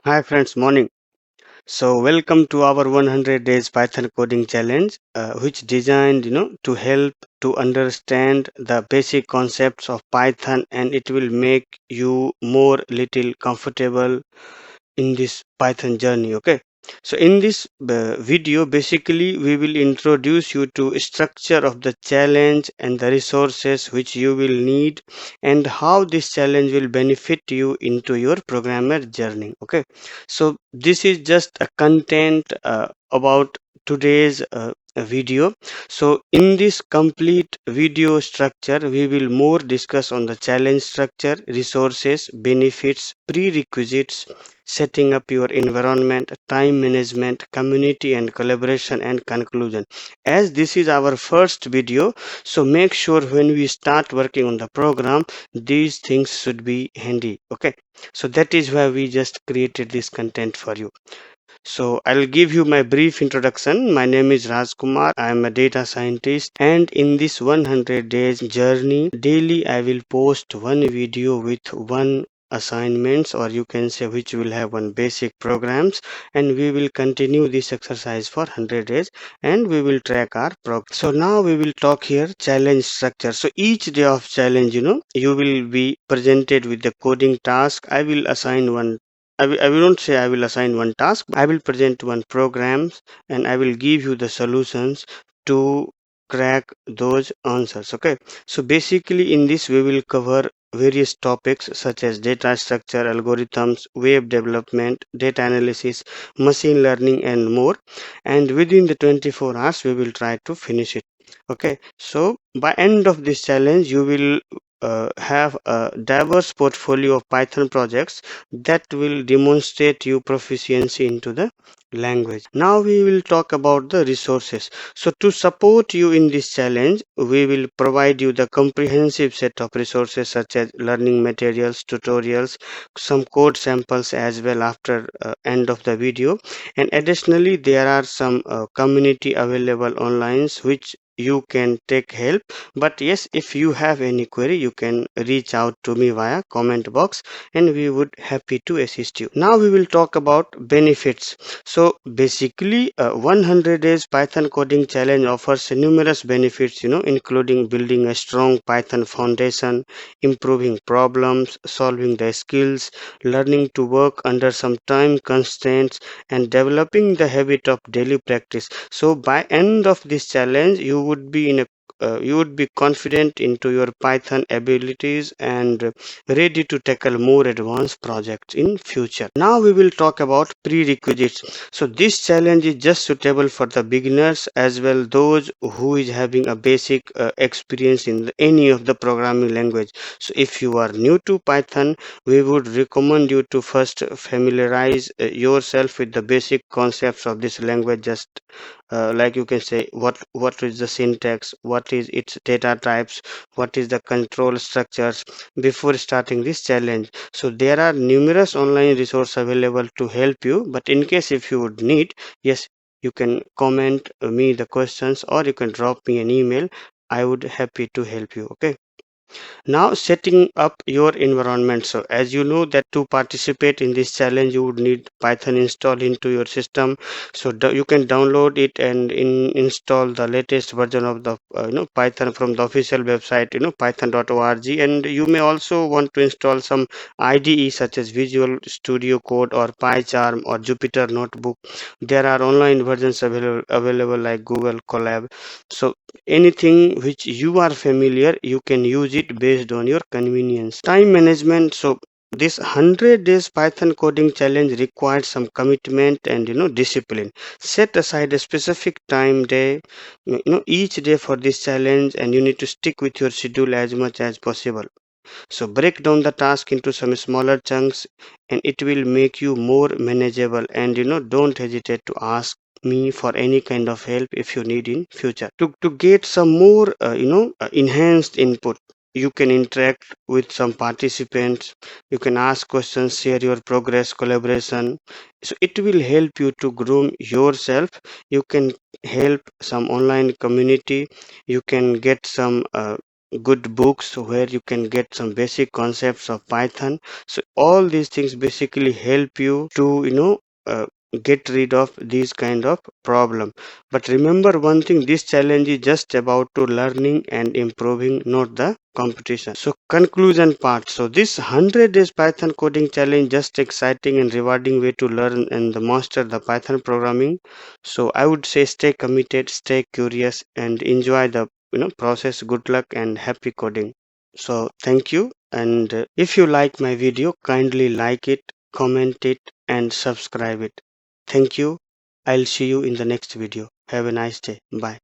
Hi friends, morning. So welcome to our 100 days Python coding challenge, which designed to help to understand the basic concepts of Python, and it will make you more little comfortable in this Python journey. Okay, so in this video basically we will introduce you to structure of the challenge and the resources which you will need, and how this challenge will benefit you into your programmer journey. Okay, so this is just a content about today's video. So in this complete video structure we will more discuss on the challenge structure, resources, benefits, prerequisites, setting up your environment, time management, community and collaboration, and conclusion. As this is our first video, so make sure when we start working on the program, these things should be handy. Okay, so that is why we just created this content for you. So I'll give you my brief introduction. My name is Rajkumar. I am a data scientist, and in this 100 days journey, daily I will post one video with one assignments, or you can say which will have one basic programs, and we will continue this exercise for 100 days, and we will track our progress. So now we will talk here challenge structure. So each day of challenge, you will be presented with the coding task. I will assign one. I will not say I will assign one task. I will present one programs, and I will give you the solutions to crack those answers. Okay. So basically in this we will cover various topics such as data structure, algorithms, web development, data analysis, machine learning, and more. And within the 24 hours we will try to finish it. Okay. So by end of this challenge you will have a diverse portfolio of Python projects that will demonstrate you proficiency into the language. Now we will talk about the resources. So to support you in this challenge, we will provide you the comprehensive set of resources such as learning materials, tutorials, some code samples as well after end of the video. And additionally, there are some community available online which you can take help. But yes, if you have any query, you can reach out to me via comment box, and we would happy to assist you. Now we will talk about benefits. So basically 100 days Python coding challenge offers numerous benefits, including building a strong Python foundation, improving problems solving the skills, learning to work under some time constraints, and developing the habit of daily practice. So by end of this challenge you would be confident into your Python abilities and ready to tackle more advanced projects in future. Now we will talk about prerequisites. So this challenge is just suitable for the beginners as well those who is having a basic experience in any of the programming language. So if you are new to Python, we would recommend you to first familiarize yourself with the basic concepts of this language. Just like you can say what is the syntax, what is its data types, what is the control structures before starting this challenge. So there are numerous online resources available to help you, but in case if you would need, yes, you can comment me the questions, or you can drop me an email. I would happy to help you. Okay. Now setting up your environment. So as you know that to participate in this challenge you would need Python installed into your system. So you can download it and install the latest version of the Python from the official website, python.org. And you may also want to install some IDE such as Visual Studio Code or PyCharm or Jupyter Notebook. There are online versions available like Google Colab. So anything which you are familiar, you can use it based on your convenience. Time management. So this 100 days Python coding challenge requires some commitment and discipline. Set aside a specific time day, each day for this challenge, and you need to stick with your schedule as much as possible. So break down the task into some smaller chunks, and it will make you more manageable. And don't hesitate to ask me for any kind of help if you need in future. To get some more enhanced input, you can interact with some participants, you can ask questions, share your progress, collaboration. So it will help you to groom yourself. You can help some online community, you can get some good books where you can get some basic concepts of Python. So all these things basically help you to get rid of these kind of problem. But remember one thing, this challenge is just about to learning and improving, not the competition. So conclusion part. So this 100 days Python coding challenge just exciting and rewarding way to learn and master the Python programming. So I would say stay committed, stay curious, and enjoy the process. Good luck and happy coding. So thank you, and if you like my video, kindly like it, comment it, and subscribe it. Thank you. I'll see you in the next video. Have a nice day. Bye.